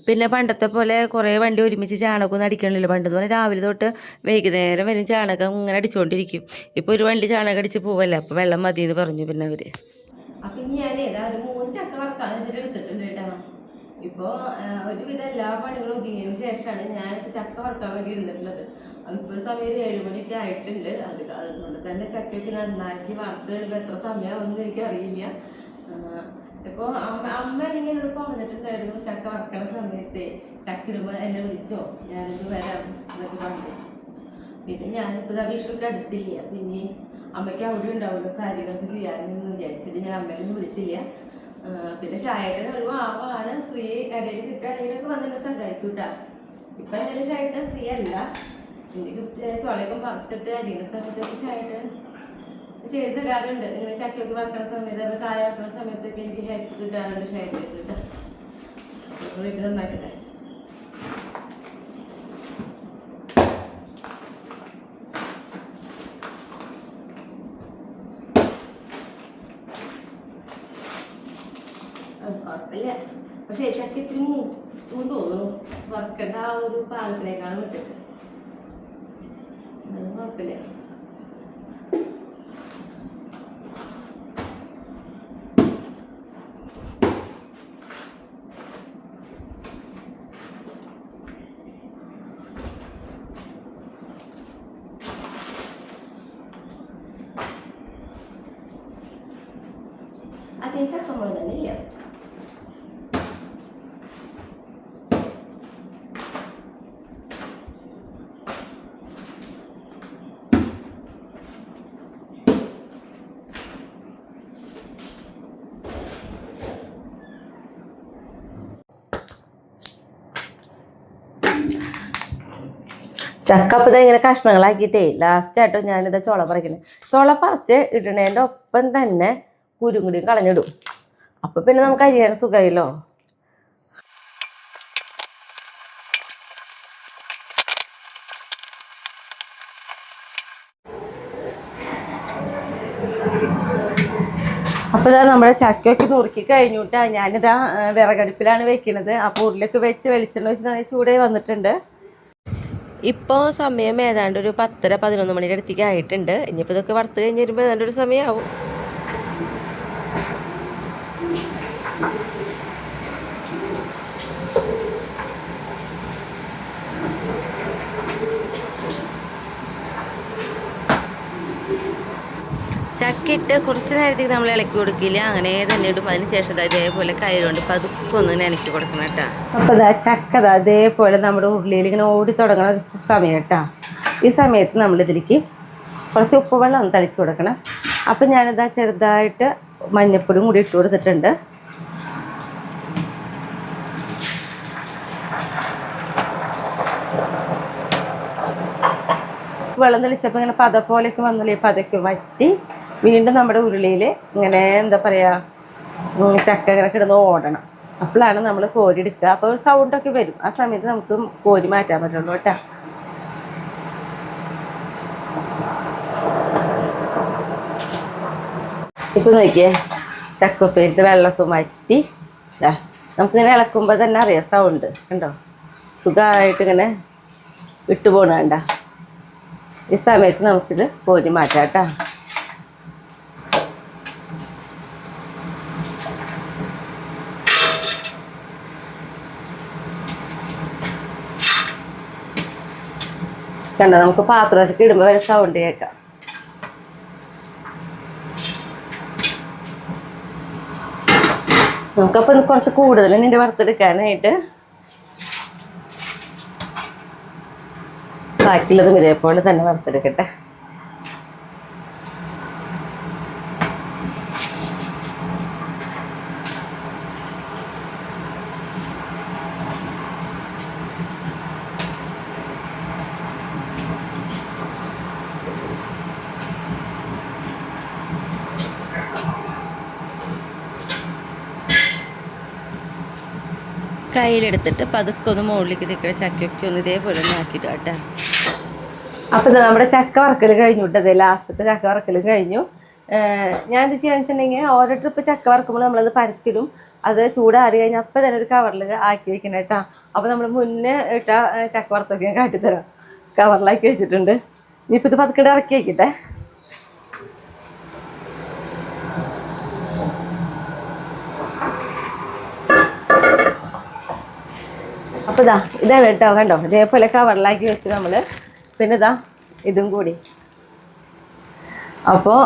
പിന്നെ പണ്ടത്തെ പോലെ കുറേ വണ്ടി ഒരുമിച്ച് ചാണകമൊന്നും അടിക്കണില്ലല്ലോ. പണ്ടെന്ന് പറഞ്ഞാൽ രാവിലെ തൊട്ട് വൈകുന്നേരം വരും ചാണകം ഇങ്ങനെ അടിച്ചുകൊണ്ടിരിക്കും. ഇപ്പോൾ ഒരു വണ്ടി ചാണകം അടിച്ച് പോവല്ലേ, അപ്പോൾ വെള്ളം മതി എന്ന് പറഞ്ഞു പിന്നെ അവർ. അപ്പം ഞാൻ ഒരു 3 ചക്ക വറക്കാന്ന് വെച്ചിട്ട് എടുത്തിട്ടുണ്ട് കേട്ടോ. ഇപ്പോൾ ഒരുവിധം എല്ലാ പണികളും ഒതുങ്ങിയതിന് ശേഷമാണ് ഞാൻ ചക്ക വറക്കാൻ വേണ്ടി ഇരുന്നിട്ടുള്ളത്. അതിപ്പോൾ സമയം 7 മണിയൊക്കെ ആയിട്ടുണ്ട്. അതുകൊണ്ട് തന്നെ ചക്കയൊക്കെ നന്നാക്കി വറുത്ത് എത്ര സമയമാവുമെന്ന് എനിക്കറിയില്ല. ഇപ്പോൾ അമ്മ അല്ലെങ്കിൽ എന്നോട് പറഞ്ഞിട്ടുണ്ടായിരുന്നു, ചക്ക വറക്കണ സമയത്ത് ചക്ക ഇടുമ്പോൾ എന്നെ വിളിച്ചോ, ഞാനിത് വരാം എന്നൊക്കെ പറഞ്ഞു. പിന്നെ ഞാനിപ്പോൾ വിഷുവിൻ്റെ അടുത്തില്ല, പിന്നെ അമ്മയ്ക്ക് അവിടെ ഉണ്ടാവുമല്ലോ കാര്യങ്ങളൊക്കെ ചെയ്യാനെന്ന് വിചാരിച്ചിട്ട് ഞാൻ അമ്മയൊന്നും വിളിച്ചില്ല. പിന്നെ ഷായേട്ടൻ ഒരു ആവാണ്, ഫ്രീ ഇടയിൽ കിട്ടുകയാണെങ്കിലൊക്കെ വന്നെന്നെ സഹായിക്കൂട്ടാ. ഇപ്പം എന്തായാലും ഷായേട്ടൻ ഫ്രീ അല്ല. എനിക്ക് ചുളയൊക്കെ പറിച്ചിട്ട് അരിയുന്ന സമയത്തൊക്കെ ഷായേട്ടൻ ചെയ്ത് തരാറുണ്ട്. ഇങ്ങനെ ചക്കയൊക്കെ വറക്കണ സമയത്ത്, അത് കായ വറക്കണ സമയത്തൊക്കെ എനിക്ക് ഹെൽപ്പ് കിട്ടാറുണ്ട് ഷായേട്ടൻ കിട്ടാം. വീട്ടിൽ നന്നാക്കട്ടെ. കുഴപ്പമില്ല, പക്ഷേ ചക്ക ഇത്തിരി മൂത്തും തോന്നുന്നു. വറക്കേണ്ട ആ ഒരു പാകത്തിലേക്കാണ് വിട്ടിട്ട്. അതൊന്നും കുഴപ്പമില്ല. അതിന് ചക്കമുളക് തന്നെ ഇല്ല. ചക്ക അപ്പം ഇങ്ങനെ കഷ്ണങ്ങളാക്കിയിട്ടേ ലാസ്റ്റായിട്ടോ ഞാനിത് ചുള പറിക്കുന്നത്. ചുള പറിച്ച് ഇടണേൻ്റെ ഒപ്പം തന്നെ കുരും കൂടി കളഞ്ഞിടും. അപ്പം പിന്നെ നമുക്ക് അരിയാൻ സുഖമായില്ലോ. അപ്പോൾ ഇതാ നമ്മുടെ ചക്കയൊക്കെ നുറുക്കി കഴിഞ്ഞിട്ടാ ഞാനിതാ വിറകടുപ്പിലാണ് വെക്കുന്നത്. അപ്പോൾ ഉരുളൊക്കെ വെച്ച് വെളിച്ചെണ്ണ വെച്ച് നല്ല ചൂടായി വന്നിട്ടുണ്ട്. ഇപ്പോൾ സമയം ഏതാണ്ട് ഒരു 10-11 മണിയുടെ അടുത്തേക്ക് ആയിട്ടുണ്ട്. ഇനിയിപ്പോൾ ഇതൊക്കെ വറുത്ത് കഴിഞ്ഞ് വരുമ്പോൾ ഏതാണ്ട് ഒരു സമയമാവും. ചക്കിട്ട് കുറച്ച് നേരത്തേക്ക് നമ്മൾ ഇളക്കി കൊടുക്കില്ല, അങ്ങനെ തന്നെ ഇടും. അതിന് ശേഷം ഇതേപോലെ കൈകൊണ്ട് പതുക്കെ ഒന്ന് നനക്കി കൊടുക്കണം കേട്ടോ. അപ്പോൾ ഇതാ ചക്ക അതേപോലെ നമ്മുടെ ഉരുളിയിൽ ഇങ്ങനെ ഓടി തുടങ്ങുന്ന സമയം കേട്ടോ. ഈ സമയത്ത് നമ്മളിതിലേക്ക് കുറച്ച് ഉപ്പുവെള്ളം ഒന്ന് തളിച്ച് കൊടുക്കണം. അപ്പം ഞാനിതാ ചെറുതായിട്ട് മഞ്ഞപ്പൊടിയും കൂടി ഇട്ട് കൊടുത്തിട്ടുണ്ട്. വെള്ളം തെളിച്ചപ്പോൾ ഇങ്ങനെ പത പോലെയൊക്കെ വന്നില്ലേ, പതയ്ക്ക് വറ്റി വീണ്ടും നമ്മുടെ ഉരുളിയിൽ ഇങ്ങനെ എന്താ പറയുക ചക്ക ഇങ്ങനെ കിടന്ന് ഓടണം. അപ്പോഴാണ് നമ്മൾ കോരി എടുക്കുക. അപ്പോൾ സൗണ്ടൊക്കെ വരും. ആ സമയത്ത് നമുക്ക് കോരി മാറ്റാൻ പറ്റുള്ളൂ കേട്ടോ. ഇപ്പം നോക്കിയേ ചക്കപ്പേരിട്ട് വെള്ളമൊക്കെ മാറ്റി നമുക്കിങ്ങനെ ഇളക്കുമ്പോൾ തന്നെ അറിയാം സൗണ്ട് കണ്ടോ, സുഖമായിട്ട് ഇങ്ങനെ വിട്ടുപോണ വേണ്ട. ഈ സമയത്ത് നമുക്കിത് കോരി മാറ്റാം കേട്ടോ. കണ്ടോ, നമുക്ക് പാത്രത്തിലേക്ക് ഇടുമ്പോൾ വരെ സൗണ്ട് കേൾക്കാം. നമുക്കപ്പോൾ കുറച്ച് കൂടുതൽ ഇതിൻ്റെ വറുത്തെടുക്കാനായിട്ട് ബാക്കിയുള്ളതും ഇതേപോലെ തന്നെ വറുത്തെടുക്കട്ടെ. കയ്യിലെടുത്തിട്ട് പതുക്കെ ഒന്ന് മുകളിലേക്ക് നിൽക്കുന്ന ചക്കയൊക്കെ ഒന്ന് ഇതേപോലെ ഒന്ന് ആക്കിയിട്ട് കേട്ടോ. അപ്പോൾ നമ്മുടെ ചക്ക വറക്കൽ കഴിഞ്ഞു കേട്ടത്. ലാസ്റ്റത്തെ ചക്ക വറക്കൽ കഴിഞ്ഞു. ഞാൻ എന്ത് ചെയ്യാന്ന് വെച്ചിട്ടുണ്ടെങ്കിൽ ഓരോ ട്രിപ്പ് ചക്ക വറക്കുമ്പോൾ നമ്മളത് പരത്തിടും. അത് ചൂടാറി കഴിഞ്ഞാൽ അപ്പം തന്നെ ഒരു കവറിൽ ആക്കി വെക്കണം കേട്ടോ. അപ്പോൾ നമ്മൾ മുന്നേ ഇട്ട ചക്ക വറുത്തൊക്കെ ഞാൻ കാട്ടിത്തരാം. കവറിലാക്കി വെച്ചിട്ടുണ്ട്. ഇനിയിപ്പോൾ ഇത് പതുക്കെ ഇറക്കി വയ്ക്കട്ടെ. അപ്പോൾ ഇതാണ് കേട്ടോ. കണ്ടോ, ഇതേപോലെ കവറിലാക്കി വെച്ച് നമ്മൾ പിന്നെ ഇതും കൂടി. അപ്പോൾ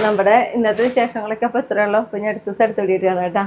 നമ്മുടെ ഇന്നത്തെ വിശേഷങ്ങളൊക്കെ അപ്പോൾ ഇത്രയുള്ളൂ. അപ്പോൾ ഞാൻ അടുത്ത ദിവസം അടുത്ത് വിടിയിട്ടാണ് കേട്ടോ.